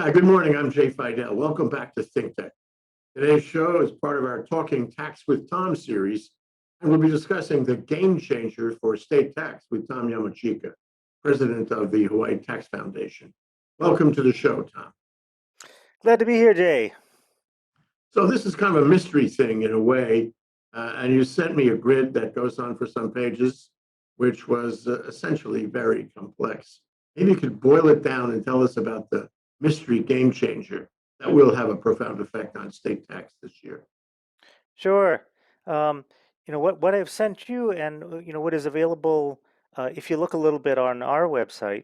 Good morning. I'm Jay Fidell. Welcome back to ThinkTech. Today's show is part of our Talking Tax with Tom series, and we'll be discussing the game changer for state tax with Tom Yamachika, president of the Hawaii Tax Foundation. Welcome to the show, Tom. Glad to be here, Jay. So this is kind of a mystery thing in a way, and you sent me a grid that goes on for some pages, which was essentially very complex. Maybe you could boil it down and tell us about the mystery game changer that will have a profound effect on state tax this year. Sure. Um, what I've sent you, and what is available, if you look a little bit on our website,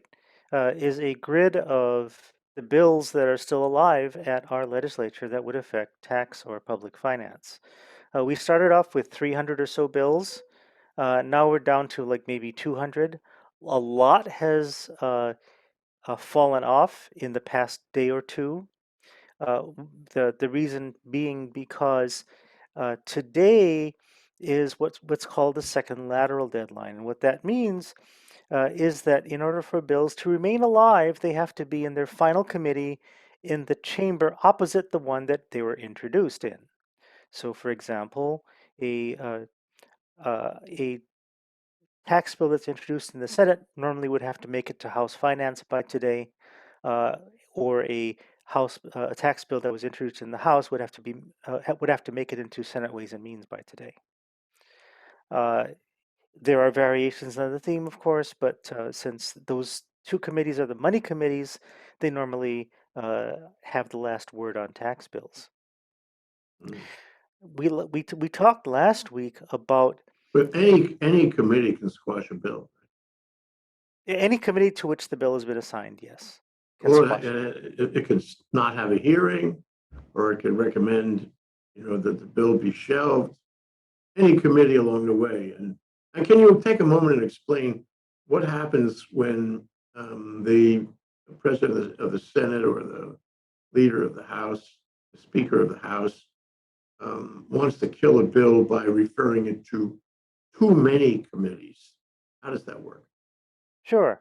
is a grid of the bills that are still alive at our legislature that would affect tax or public finance. We started off with 300 or so bills. Now we're down to like maybe 200. A lot has fallen off in the past day or two. The reason being because today is what's called the second lateral deadline, and what that means is that in order for bills to remain alive, they have to be in their final committee in the chamber opposite the one that they were introduced in. So, for example, a tax bill that's introduced in the Senate normally would have to make it to House Finance by today, uh, or a tax bill that was introduced in the House would have to make it into Senate Ways and Means by today. There are variations on the theme, of course, but since those two committees are the money committees, they normally have the last word on tax bills. Mm. We talked last week about But any committee can squash a bill, any committee to which the bill has been assigned, yes, can or squash it. it can not have a hearing, or it can recommend, that the bill be shelved. Any committee along the way. And can you take a moment and explain what happens when the president of the Senate or the leader of the House, the Speaker of the House, wants to kill a bill by referring it to too many committees? How does that work? Sure.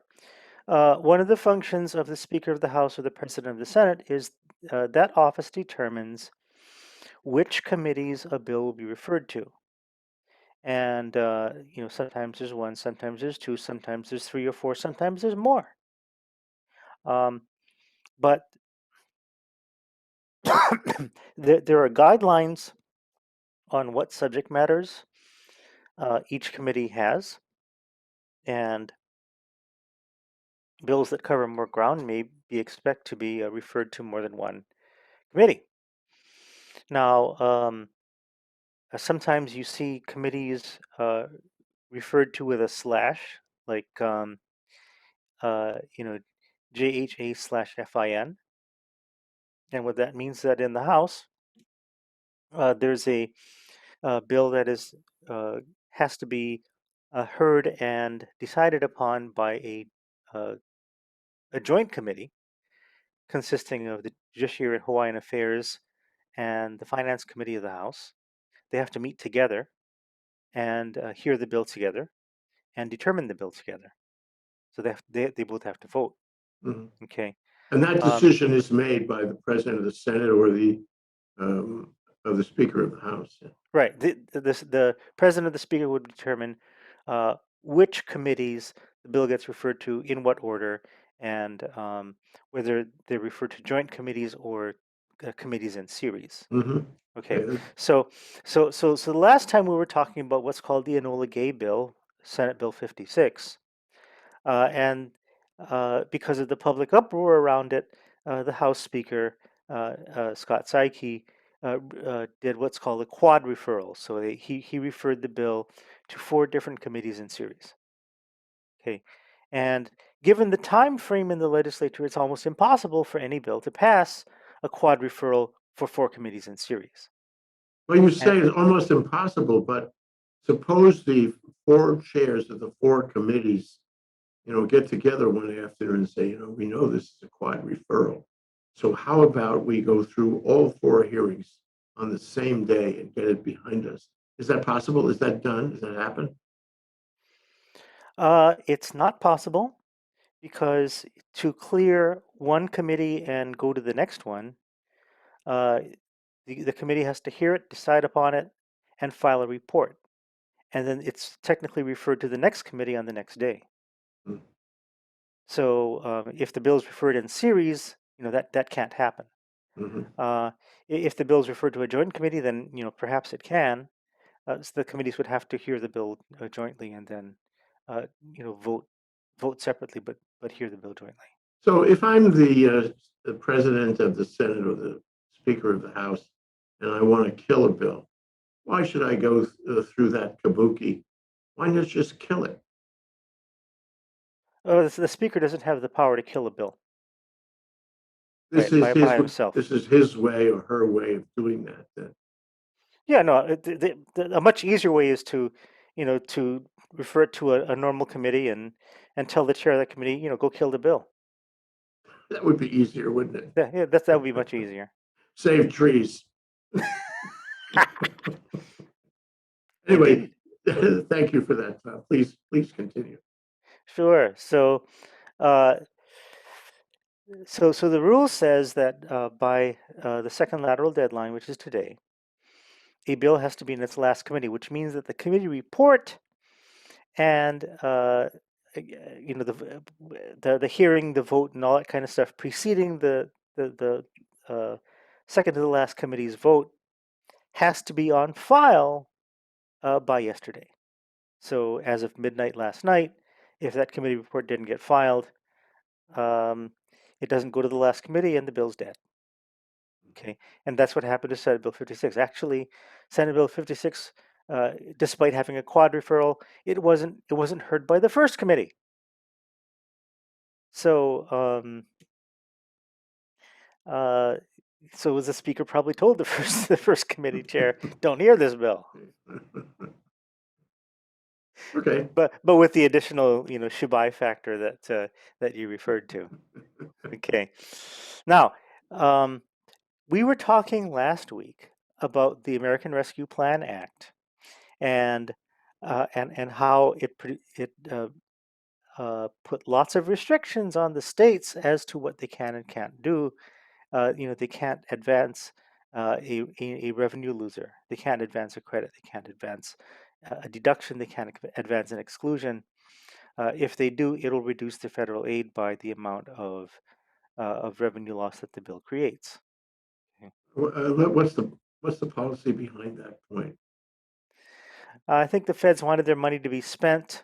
One of the functions of the Speaker of the House or the President of the Senate is that office determines which committees a bill will be referred to. And, sometimes there's one, sometimes there's two, sometimes there's three or four, sometimes there's more. Um, but there are guidelines on what subject matters each committee has, and bills that cover more ground may be expect to be referred to more than one committee. Now, sometimes you see committees referred to with a slash, like uh, you know, JHA/FIN, and what that means that in the House, there's a bill that is has to be heard and decided upon by uh, a joint committee consisting of the Judiciary and Hawaiian Affairs and the Finance Committee of the House. They have to meet together and hear the bill together and determine the bill together. So they both have to vote. Mhm. Okay. And that decision is made by the president of the Senate or um, of the Speaker of the House. Yeah. Right. The president or the speaker would determine which committees the bill gets referred to in what order, and whether they're referred to joint committees or committees in series. Mhm. Okay. Yeah. So the last time we were talking about what's called the Enola Gay Bill, Senate Bill 56, and because of the public uproar around it, the House Speaker, Scott Saiki, did what's called a quad referral. So he referred the bill to 4 different committees in series. Okay, and given the time frame in the legislature, it's almost impossible for any bill to pass a quad referral for 4 committees in series. Well, you And say it's almost impossible, but suppose the four chairs of the four committees, get together one afternoon and say, we know this is a quad referral. So how about we go through all four hearings on the same day and get it behind us? Is that possible? Is that done? Does that happen? it's not possible because to clear one committee and go to the next one, uh, the committee has to hear it, decide upon it, and file a report. And then it's technically referred to the next committee on the next day. Mm. So if the bill is referred in series, that can't happen. Mhm. If the bill is referred to a joint committee, then perhaps it can. So the committees would have to hear the bill jointly and then vote separately, but hear the bill jointly. So if I'm the president of the Senate or the Speaker of the House, and I want to kill a bill, why should I go through that kabuki? Why not just kill it? The speaker doesn't have the power to kill a bill This is by his himself. this is his way or her way of doing that. Then. Yeah, no, a much easier way is to refer it to a normal committee and tell the chair of that committee, go kill the bill. That would be easier, wouldn't it? Yeah, that would be much easier. Save trees. Anyway, Indeed. thank you for that. Please continue. Sure. Uh, so the rule says that by the second lateral deadline, which is today, a bill has to be in its last committee, which means that the committee report and the hearing, the vote, and all that kind of stuff preceding the second to the last committee's vote has to be on file by yesterday. So as of midnight last night, if that committee report didn't get filed, um, it doesn't go to the last committee and the bill's dead. Okay, and that's what happened to Senate Bill 56. Actually, Senate Bill 56, despite having a quad referral, it wasn't heard by the first committee. So uh, so the speaker probably told the first committee chair, "Don't hear this bill." Okay. But with the additional Shubai factor that you referred to. Okay, now we were talking last week about the American Rescue Plan Act and how it put lots of restrictions on the states as to what they can and can't do. They can't advance a revenue loser. They can't advance a credit. They can't advance a deduction. They can't advance an exclusion. If they do, it'll reduce the federal aid by the amount of revenue loss that the bill creates. Okay. What's the policy behind that point? I think the feds wanted their money to be spent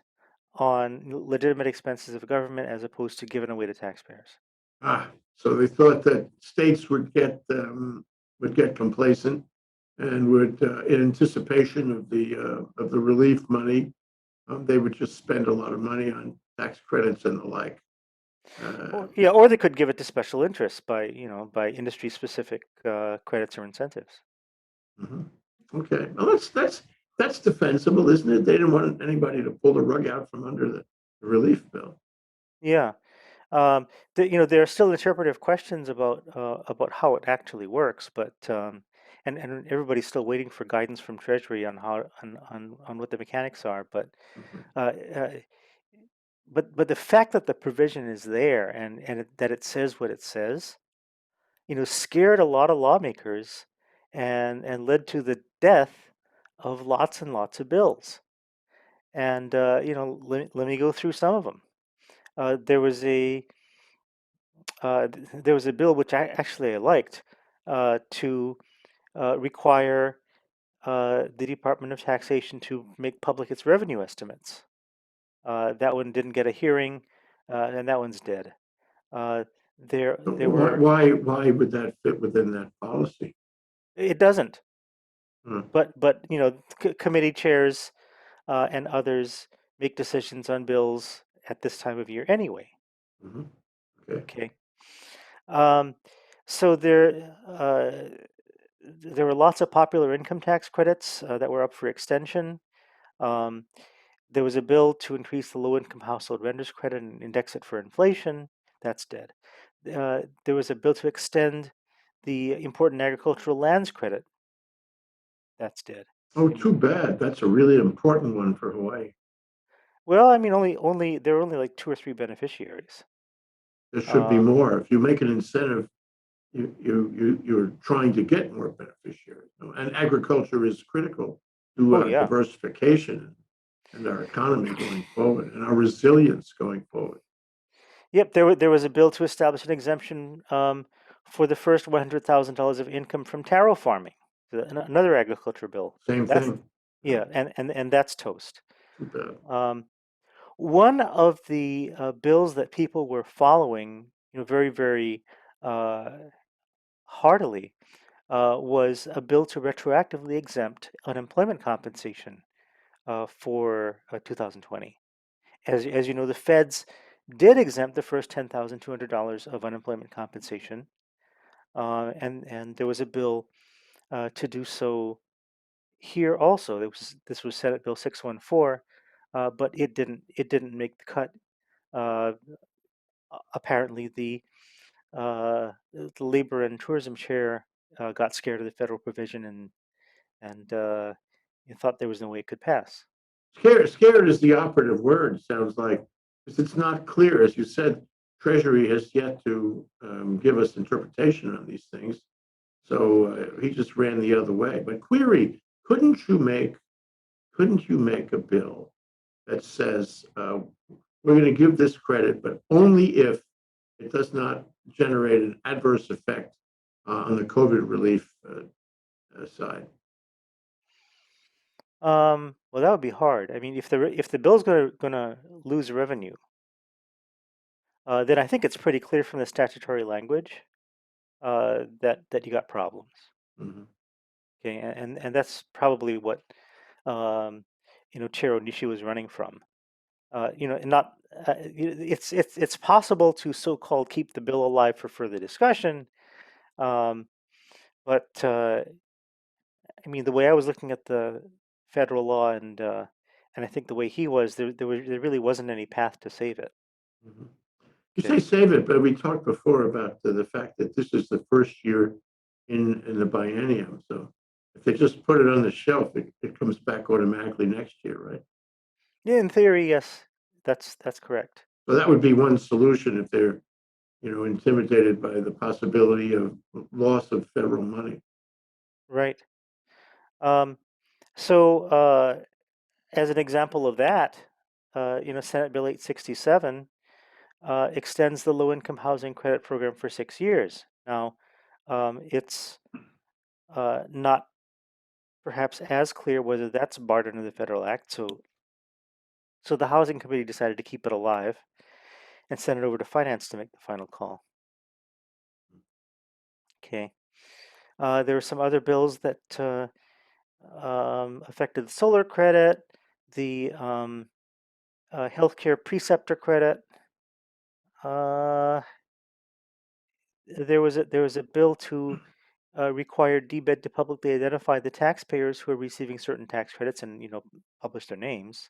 on legitimate expenses of government as opposed to given away to taxpayers. So they thought that states would get complacent and would, in anticipation of the relief money, they would just spend a lot of money on tax credits and the like. Uh, Or they could give it to special interests by industry specific credits or incentives. mhm. Okay, well that's defensible, isn't it? They didn't want anybody to pull the rug out from under the relief bill. Yeah. There are still interpretive questions about how it actually works, but and everybody's still waiting for guidance from Treasury on how on what the mechanics are. Mhm. Uh, uh, but the fact that the provision is there that it says what it says, scared a lot of lawmakers and led to the death of lots and lots of bills. And let me go through some of them. Uh, there was a there was a bill which I liked to require the Department of Taxation to make public its revenue estimates. That one didn't get a hearing, and that one's dead. Uh, there were Why would that fit within that policy? It doesn't, Hmm. but committee chairs and others make decisions on bills at this time of year anyway. Mhm. Okay. Okay, um, so there were lots of popular income tax credits that were up for extension. Um, there was a bill to increase the low income household renters credit and index it for inflation. That's dead. There was a bill to extend the important agricultural lands credit. That's dead. Oh, I mean, too bad. That's a really important one for Hawaii. well, I mean, only there were only like two or three beneficiaries. There should be Um, more. If you make an incentive, you're trying to get more beneficiaries. And agriculture is critical to oh our yeah. diversification and our economy going forward and our resilience going forward. Yep, there was a bill to establish an exemption for the first $100,000 of income from taro farming. Another agriculture bill. Same That's thing. yeah, and that's toast. Too bad. Um, One of the bills that people were following, very, very uh, heartily, was a bill to retroactively exempt unemployment compensation for 2020. As you know, the feds did exempt the first $10,200 of unemployment compensation, and there was a bill to do so here also. This was Senate Bill 614, but it didn't make the cut. Uh, Apparently, the labor and tourism chair got scared of the federal provision and thought there was no way it could pass. Scared is the operative word, sounds like, because it's not clear. As you said, Treasury has yet to give us interpretation on these things. So he just ran the other way. But query, couldn't you make a bill that says we're going to give this credit, but only if it does not generate an adverse effect on the COVID relief side? Well, that would be hard. I mean, if the bill's gonna lose revenue, then I think it's pretty clear from the statutory language that you got problems. Mhm. Okay, and that's probably what um, Chair Onishi was running from. And not it's possible to so-called keep the bill alive for further discussion, um, but I mean the way I was looking at the federal law and I think the way he was there really wasn't any path to save it. Mhm. You say Okay. save it, but we talked before about the fact that this is the first year in the biennium. So if they just put it on the shelf, it comes back automatically next year, right? Yeah, in theory, yes, that's correct. So that would be one solution if they're, intimidated by the possibility of loss of federal money. Right. Um, so as an example of that, Senate Bill 867 extends the low-income housing credit program for 6 years. Now, it's not perhaps as clear whether that's barred under the federal act. So the Housing Committee decided to keep it alive and send it over to Finance to make the final call. Okay. There were some other bills that affected the solar credit, the healthcare preceptor credit. Uh, there was a bill to require DBED to publicly identify the taxpayers who are receiving certain tax credits and publish their names.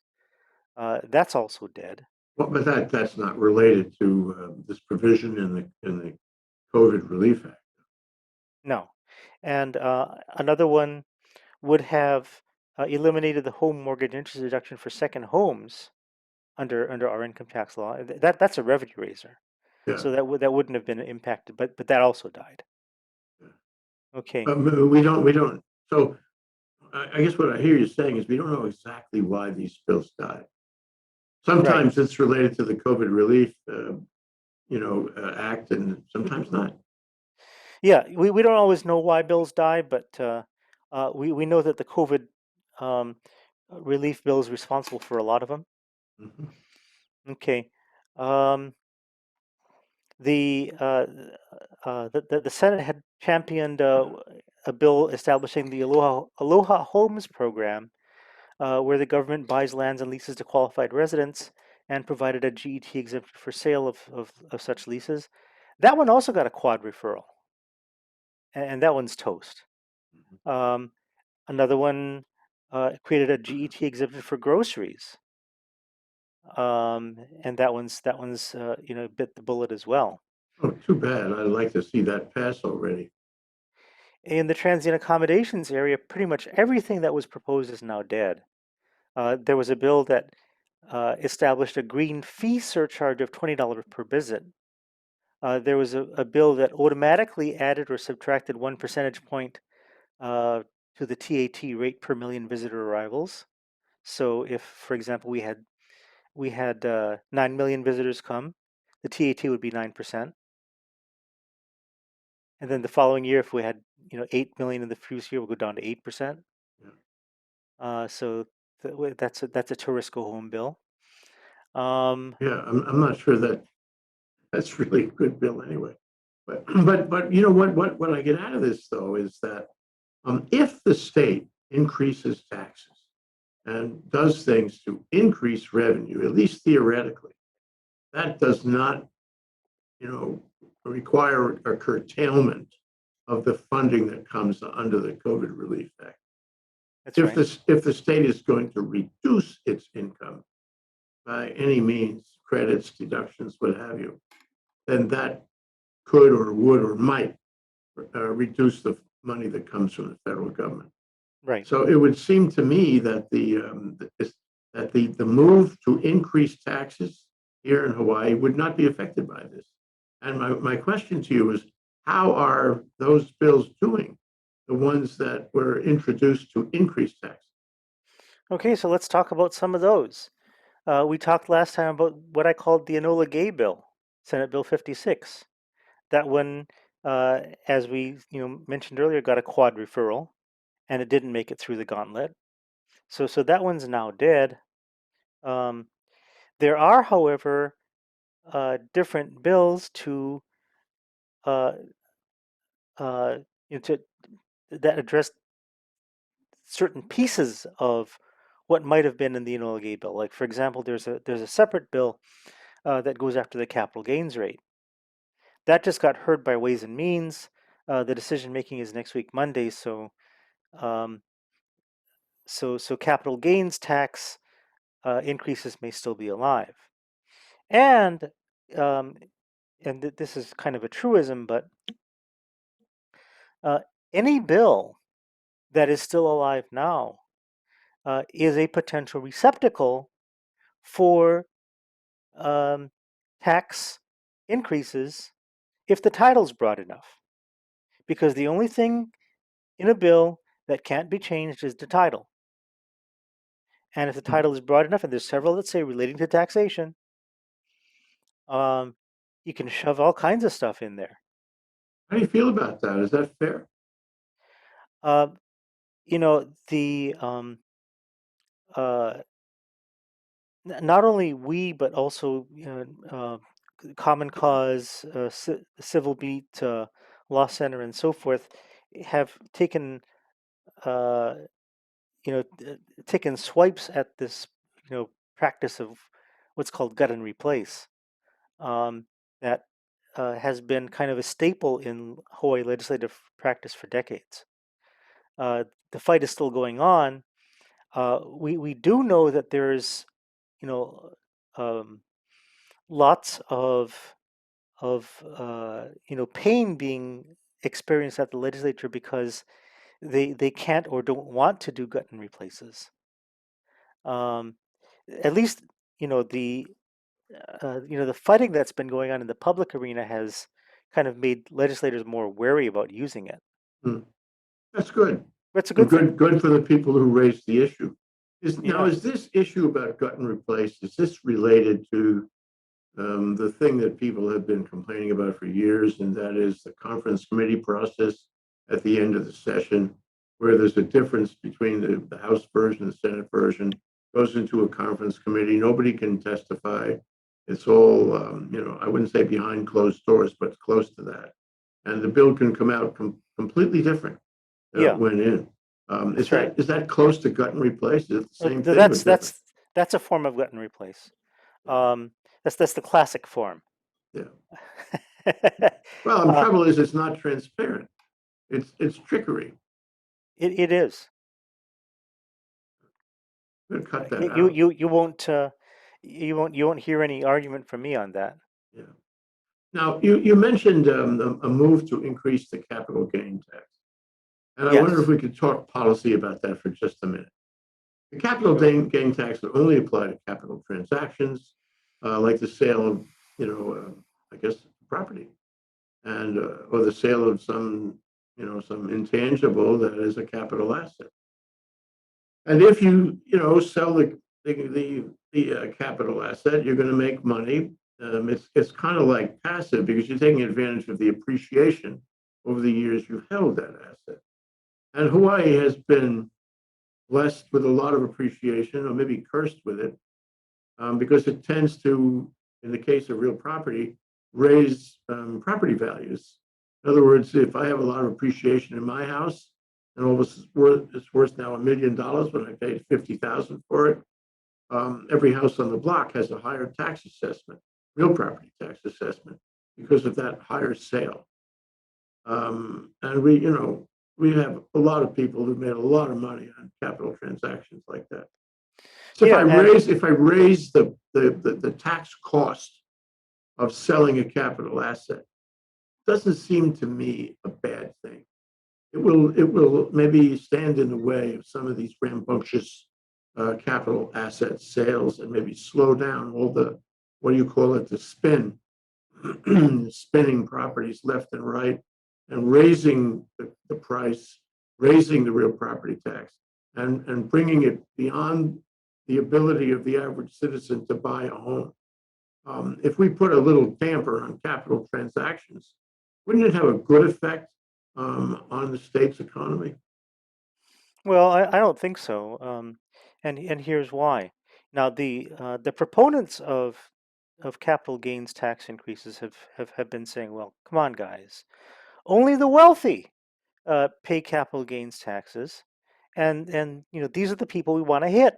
That's also dead. Well, but that's not related to this provision in the COVID Relief Act. No, and another one would have eliminated the home mortgage interest deduction for second homes under our income tax law. That's a revenue raiser, Yeah. so that wouldn't have been impacted, but that also died. Yeah. Okay, But we don't. So I guess what I hear you saying is we don't know exactly why these bills died. right. Sometimes it's related to the COVID relief, act, and sometimes not. Yeah, we don't always know why bills die, but we know that the COVID um, relief bill is responsible for a lot of them. Mhm. Okay. Um, the Senate had championed a bill establishing the Aloha Homes program, where the government buys lands and leases to qualified residents and provided a GET exemption for sale of such leases. That one also got a quad referral, and that one's toast. Um, Another one created a GET exemption for groceries, and that one's bit the bullet as well. Oh, too bad. I'd like to see that pass already. In the transient accommodations area, pretty much everything that was proposed is now dead. There was a bill that established a green fee surcharge of $20 per visit. there was a bill that automatically added or subtracted 1 percentage point to the TAT rate per million visitor arrivals. So if, for example, we had 9 million visitors come, the TAT would be 9%. And then the following year, if we had 8 million in the previous year, we'll go down to 8%. So that's a tourist go home bill. Yeah, I'm not sure that that's really a good bill anyway. But you know what I get out of this though is that if the state increases taxes and does things to increase revenue, at least theoretically, that does not, require a curtailment of the funding that comes under the COVID Relief Act. That's If right. the state is going to reduce its income by any means, credits, deductions, what have you, then that could or would or might reduce the money that comes from the federal government. Right. So it would seem to me that the move to increase taxes here in Hawaii would not be affected by this. And my question to you is, how are those bills doing, the ones that were introduced to increase taxes? Okay, so let's talk about some of those. We talked last time about what I called the Enola Gay Bill, Senate Bill 56. That one, as we mentioned earlier, got a quad referral, and it didn't make it through the gauntlet. So that one's now dead. Um, there are, however, different bills uh, uh, to that address certain pieces of what might have been in the Enola Gay Bill. Like, for example, there's a separate bill that goes after the capital gains rate. That just got heard by Ways and Means. The decision making is next week, Monday. Um, so capital gains tax increases may still be alive. And um, this is kind of a truism, but uh, any bill that is still alive now is a potential receptacle for um, tax increases if the title's broad enough. Because the only thing in a bill that can't be changed is the title. And if the title is broad enough, and there's several that say relating to taxation, you can shove all kinds of stuff in there. How do you feel about that? Is that fair? Uh, the not only we, but also Common Cause, Civil Beat, Law Center, and so forth, have taken uh, taken swipes at this practice of what's called gut and replace. That has been kind of a staple in Hawaii legislative practice for decades. Uh, the fight is still going on. We do know that there's you know um, lots of pain being experienced at the legislature because they can't or don't want to do gut and replaces. Um, at least the the fighting that's been going on in the public arena has kind of made legislators more wary about using it. Hmm. That's good. But it's a And good thing. good for the people who raised the issue. Yeah. Is this issue about gut and replace, is this related to the thing that people have been complaining about for years, and that is the conference committee process at the end of the session, where there's a difference between the House version and the Senate version, goes into a conference committee, nobody can testify. It's all, I wouldn't say behind closed doors, but close to that. And the bill can come out completely different Yeah, went in. that's right. Is that close to gut and replace? Is it the same thing or That's different? that's a form of gut and replace. Yeah. That's the classic form. Yeah. Well, the uh, trouble is it's not transparent. It's trickery. it is. We're gonna cut that You out. you you won't you won't hear any argument from me on that. Yeah. Now you mentioned a move to increase the capital gain tax, and I wonder if Yes. we could talk policy about that for just a minute. The capital Sure. gain tax would only apply to capital transactions, like the sale of, I guess, property, and or the sale of some, some intangible that is a capital asset. And if you sell the capital asset, you're going to make money. It's kind of like passive because you're taking advantage of the appreciation over the years you've held that asset. And Hawaii has been blessed with a lot of appreciation, or maybe cursed with it, because it tends to, in the case of real property, raise property values. In other words, if I have a lot of appreciation in my house, and all of it's worth now $1 million when I paid 50,000 for it, every house on the block has a higher tax assessment, real property tax assessment, because of that higher sale. And we have a lot of people who made a lot of money on capital transactions like that. So Yeah, and if I raise the tax cost of selling a capital asset, doesn't seem to me a bad thing. It will maybe stand in the way of some of these rambunctious capital asset sales, and maybe slow down all the, what do you call it, the spinning properties left and right, and raising the price, raising the real property tax, and bringing it beyond the ability of the average citizen to buy a home. If we put a little damper on capital transactions, wouldn't it have a good effect on the state's economy? well, I don't think so. And here's why. Now, the proponents of capital gains tax increases have been saying, well, come on, guys, only the wealthy pay capital gains taxes, and these are the people we want to hit.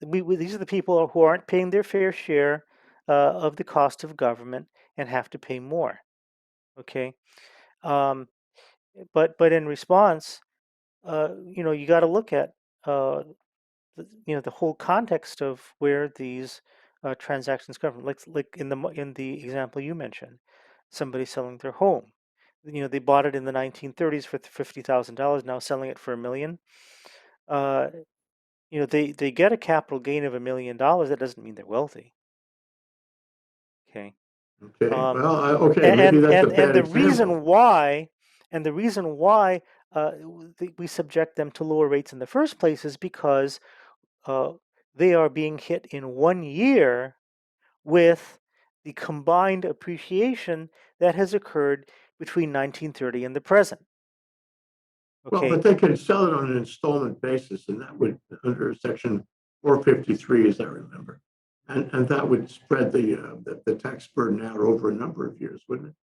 These are the people who aren't paying their fair share of the cost of government and have to pay more. Okay, um, but in response, you got to look at uh, the whole context of where these transactions come from. Like in the example you mentioned, somebody selling their home. They bought it in the 1930s for $50,000. Now selling it for $1 million. Uh, they get a capital gain of $1 million. That doesn't mean they're wealthy. Okay. Okay, Um, well, okay, maybe and that's a and and bad the example. reason why and the reason why we subject them to lower rates in the first place is because uh, they are being hit in 1 year with the combined appreciation that has occurred between 1930 and the present. Well, Okay. but they could sell it on an installment basis, and that would, under section 453, as I remember, and that would spread the tax burden out over a number of years, wouldn't it?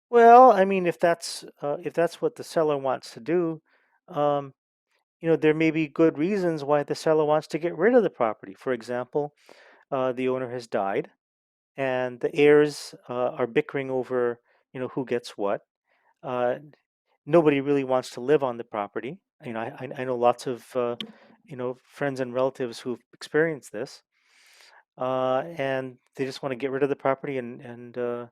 Well, I mean, if that's what the seller wants to do, um, there may be good reasons why the seller wants to get rid of the property. For example, the owner has died, and the heirs are bickering over, who gets what. Uh, Nobody really wants to live on the property. I know lots of friends and relatives who've experienced this, and they just want to get rid of the property and uh,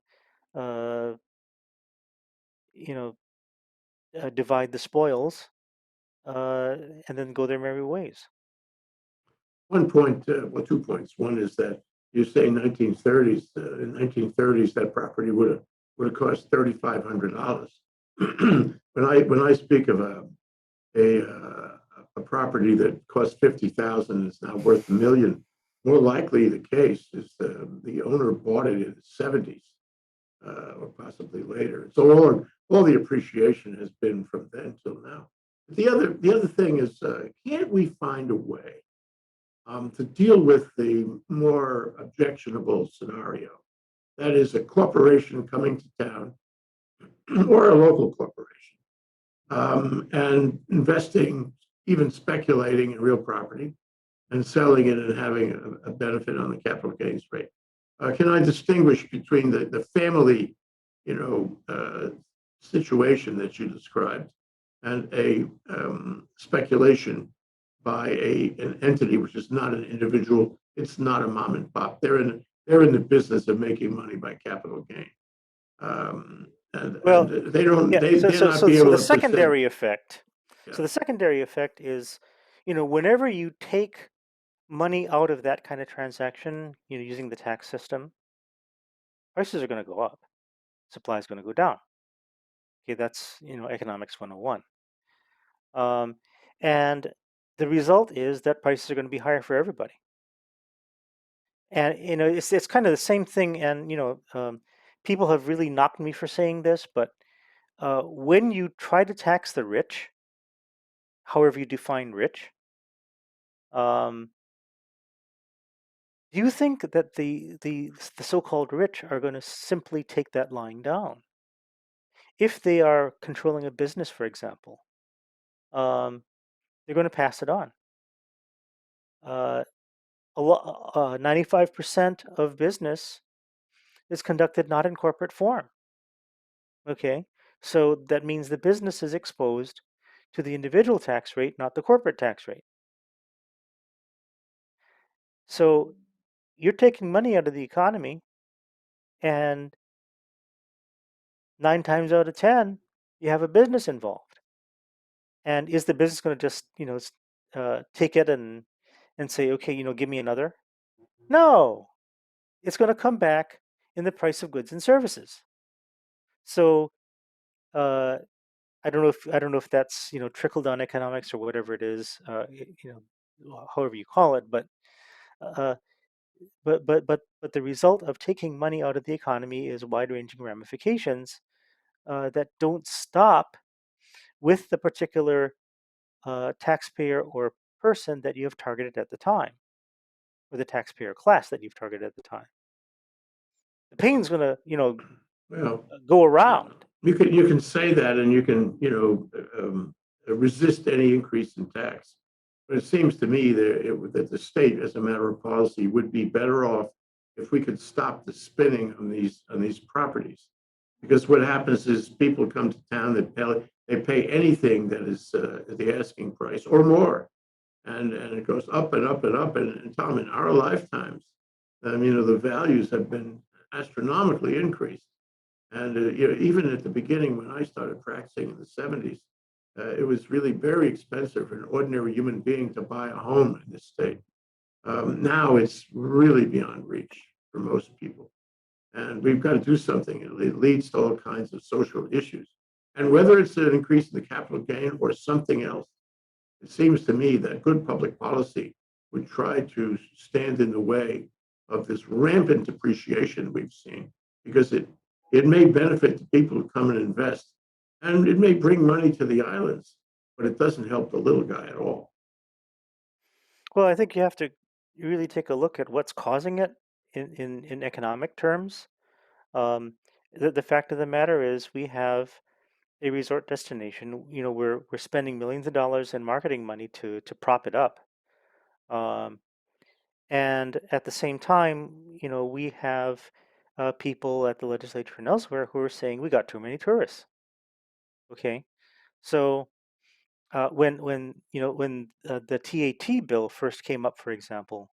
you know divide the spoils, uh, and then go their merry ways. One point, well, 2 points. One is that you say 1930s. In 1930s, that property would have cost $3,500. When I speak of a uh, a property that cost 50,000 and is now worth $1 million, more likely the case is the owner bought it in the 70s, or possibly later. So all the appreciation has been from then till now. But the other thing is, can't we find a way to deal with the more objectionable scenario? That is, a corporation coming to town or a local corporation, and investing, even speculating in real property and selling it and having a benefit on the capital gains rate. Can I distinguish between the family, you know, situation that you described, and a speculation by an entity which is not an individual? It's not a mom and pop. They're in the business of making money by capital gain, and Well, they don't yeah. they So they're so not so be so able the to present. secondary effect. Yeah. So the secondary effect is, whenever you take money out of that kind of transaction, using the tax system, prices are going to go up. supply is going to go down. Okay, that's economics 101. Um, and the result is that prices are going to be higher for everybody. And it's kind of the same thing. And people have really knocked me for saying this, but when you try to tax the rich, however you define rich, um, do you think that the so-called rich are going to simply take that line down? If they are controlling a business, for example, um, they're going to pass it on. Uh, 95% of business is conducted not in corporate form. Okay, so that means the business is exposed to the individual tax rate, not the corporate tax rate. So you're taking money out of the economy, and 9 times out of 10, you have a business involved. And is the business going to just, take it and say, okay, give me another? No, it's going to come back in the price of goods and services. So uh, I don't know if that's trickle down economics or whatever it is, however you call it, uh, but the result of taking money out of the economy is wide-ranging ramifications that don't stop with the particular taxpayer or person that you have targeted at the time, or the taxpayer class that you've targeted at the time. The pain's going to, Well, go yeah, around. you can say that, and you can resist any increase in tax. But it seems to me that the state, as a matter of policy, would be better off if we could stop the spinning on these properties. Because what happens is people come to town that they pay anything that is the asking price or more, and it goes up and up and up. And Tom, in our lifetimes, the values have been astronomically increased. And even at the beginning, when I started practicing in the '70s, it was really very expensive for an ordinary human being to buy a home in this state. Now it's really beyond reach for most people, and we've got to do something. It leads to all kinds of social issues, and whether it's an increase in the capital gain or something else, it seems to me that good public policy would try to stand in the way of this rampant depreciation we've seen, because it may benefit the people who come and invest, and it may bring money to the islands, but it doesn't help the little guy at all. Well, I think you have to really take a look at what's causing it in economic terms. Um, the fact of the matter is we have a resort destination. We're spending millions of dollars in marketing money to prop it up. Um, and at the same time, we have people at the legislature and elsewhere who are saying we got too many tourists. Okay, so when the TAT bill first came up, for example,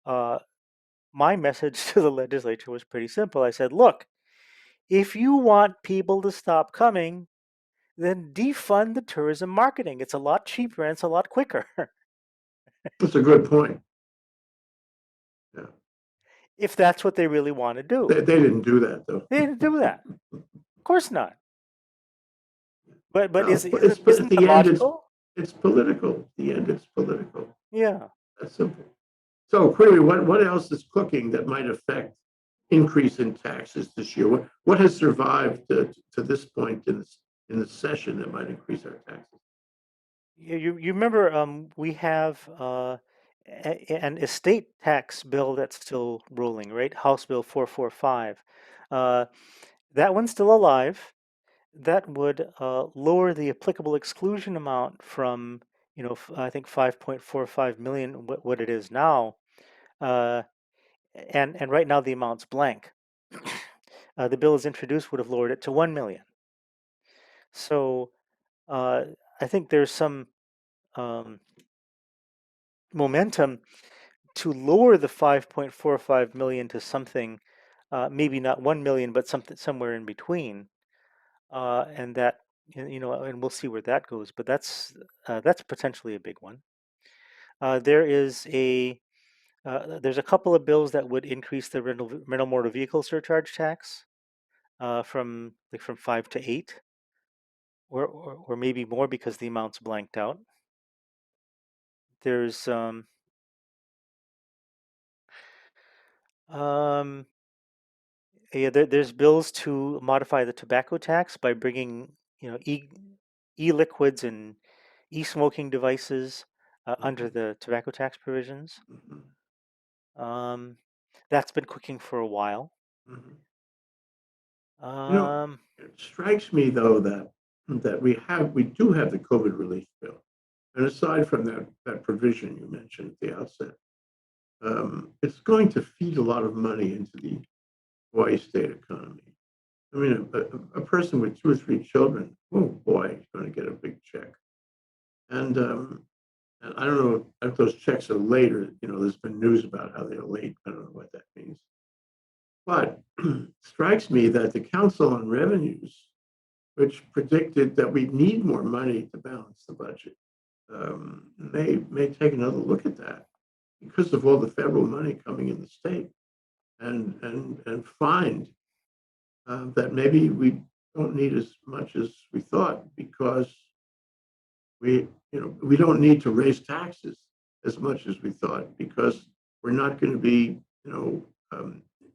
uh, my message to the legislature was pretty simple. I said, look, if you want people to stop coming, then defund the tourism marketing. It's a lot cheaper and it's a lot quicker. That's a good point. Yeah. If that's what they really want to do. They didn't do that though. They didn't do that. Of course not. But Well, is it's isn't but at isn't that the end, logical? it's political. At the end, it's political. Yeah. That's simple. So, Query, what else is cooking that might affect increase in taxes this year? What has survived to this point in the session that might increase our taxes? You remember we have an estate tax bill that's still rolling, right? House Bill 445. Uh, that one's still alive. That would lower the applicable exclusion amount from, I think 5.45 million, what it is now, uh, and right now the amount's blank. The bill as introduced would have lowered it to 1 million. So uh, I think there's some um, momentum to lower the 5.45 million to something, maybe not 1 million, but something somewhere in between, and that and we'll see where that goes. But that's potentially a big one. There is there's a couple of bills that would increase the rental motor vehicle surcharge tax. from 5 to 8, or maybe more because the amount's blanked out. There's um, yeah, there's bills to modify the tobacco tax by bringing, e-liquids and e-smoking devices under Mhm, the tobacco tax provisions. mhm, Um, that's been cooking for a while. mhm. You know, Um, it strikes me though that we do have the COVID relief bill. And aside from that provision you mentioned at the outset, it's going to feed a lot of money into the Hawaii state economy. I mean, a person with 2 or 3 children, oh boy, is going to get a big check. And I don't know if those checks are later. There's been news about how they're late. I don't know what that means. But strikes me that the Council on Revenues, which predicted that we need more money to balance the budget, may take another look at that because of all the federal money coming in the state, and find that maybe we don't need as much as we thought because we don't need to raise taxes as much as we thought because we're not going to be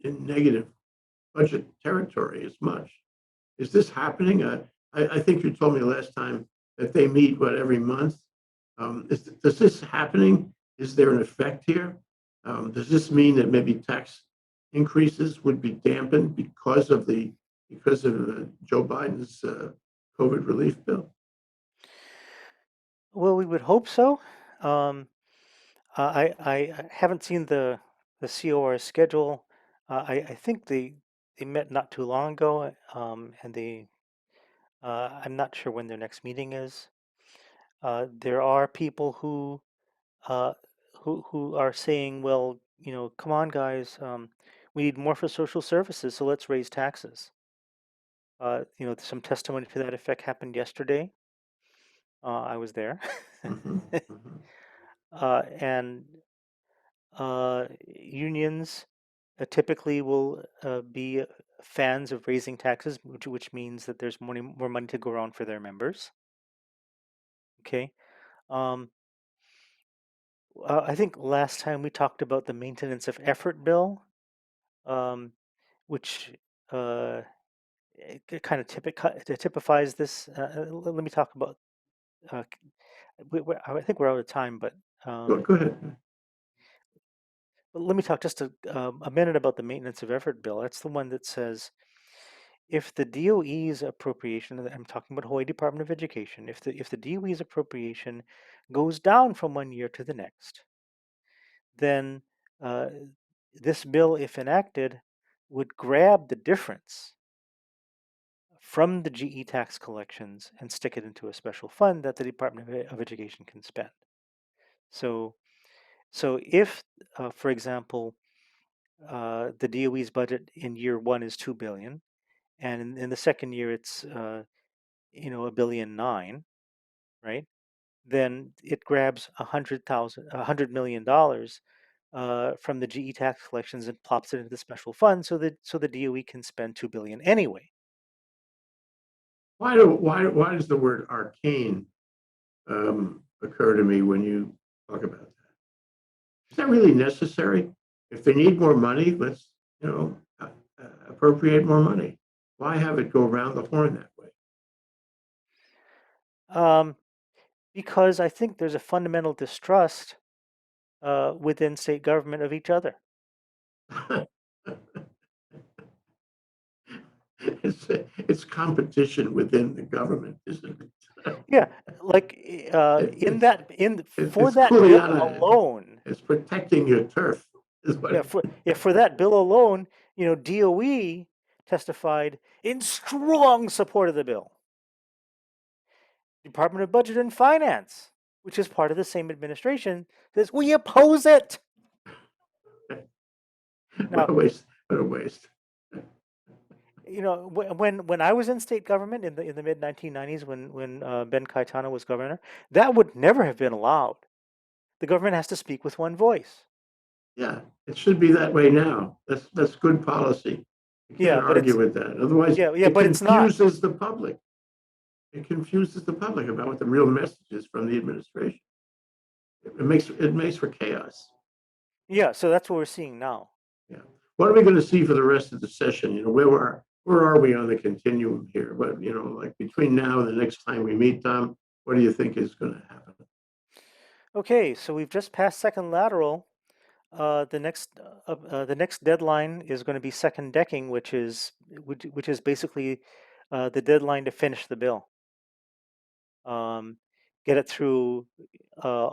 in negative budget territory as much. Is this happening? I think you told me last time that they meet every month. Does this happening? Is there an effect here? Does this mean that maybe tax increases would be dampened because of Joe Biden's COVID relief bill? well, we would hope so. Um, I haven't seen the COR schedule. I think they met not too long ago, and I'm not sure when their next meeting is. There are people uh, who are saying, well, come on, guys, we need more for social services, so let's raise taxes. Some testimony to that effect happened yesterday. I was there, Mhm, mhm. and unions typically will be fans of raising taxes, which means that there's more money to go around for their members. Okay. Um, I think last time we talked about the maintenance of effort bill, um, which uh, it kind of typifies this. Let me talk about. Uh, I think we're out of time, but Go, um, go ahead. let me talk just a minute about the maintenance of effort bill. That's the one that says if the DOE's appropriation, I'm talking about Hawaii Department of Education, if the DOE's appropriation goes down from one year to the next, then uh, this bill, if enacted, would grab the difference from the GE tax collections and stick it into a special fund that the Department of Education can spend. So, so if, for example, the DOE's budget in year one is 2 billion, and in the second year it's 1.9 billion, right? Then it grabs $100 million from the GE tax collections and plops it into the special fund so the DOE can spend 2 billion anyway. Why does the word arcane occur to me when you talk about that? Is that really necessary? If they need more money, let's appropriate more money. Why have it go around the horn that way? Um, because I think there's a fundamental distrust within state government of each other. It's competition within the government, isn't it? Yeah, like in It's that in for it's that bill Kuleana. alone. It's protecting your turf, is what Yeah, it for that bill alone, DOE testified in strong support of the bill. Department of Budget and Finance, which is part of the same administration, says we oppose it. what a Now, waste. What a waste. when I was in state government in the mid 1990s, when Ben Kaitana was governor, that would never have been allowed. The government has to speak with one voice. Yeah, it should be that way now. That's good policy You Yeah, can't but it's argue with that. Otherwise, yeah, it but it's not. confuses the public. It confuses the public about what the real message is from the administration. It makes for chaos. Yeah, so that's what we're seeing now. Yeah. What are we going to see for the rest of the session? Where are we on the continuum here? But like between now and the next time we meet, Tom, what do you think is going to happen? Okay, so we've just passed second lateral. The next deadline is going to be second decking, which is basically the deadline to finish the bill. Get it through uh,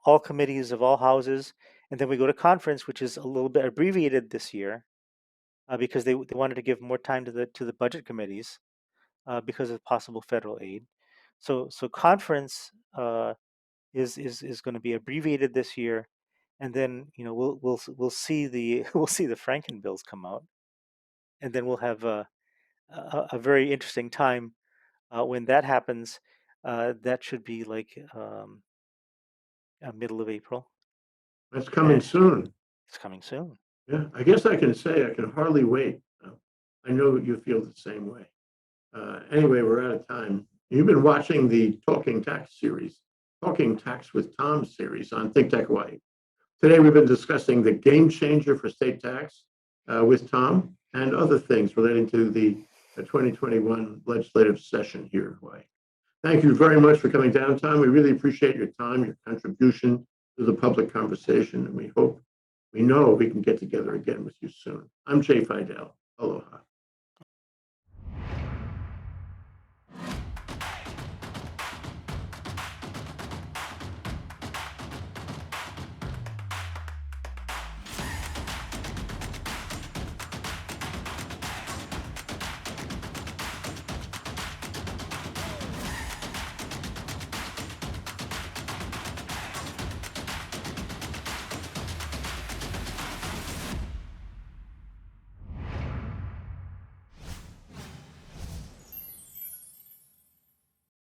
all committees of all houses, and then we go to conference, which is a little bit abbreviated this year because they wanted to give more time to the budget committees because of possible federal aid. So conference is going to be abbreviated this year, and then we'll see the we'll see the Franken bills come out, and then we'll have a very interesting time when that happens. That should be like middle of April. That's And coming soon. it's coming soon. Yeah, I guess I can say I can hardly wait. I know you feel the same way. Anyway, we're out of time. You've been watching the Talking Tax series, Talking Tax with Tom series on ThinkTech Hawaii. Today, we've been discussing the game changer for state tax with Tom and other things relating to the 2021 legislative session here in Hawaii. Thank you very much for coming down, Tom. We really appreciate your time, your contribution to the public conversation, and we know we can get together again with you soon. I'm Jay Fidell. Aloha.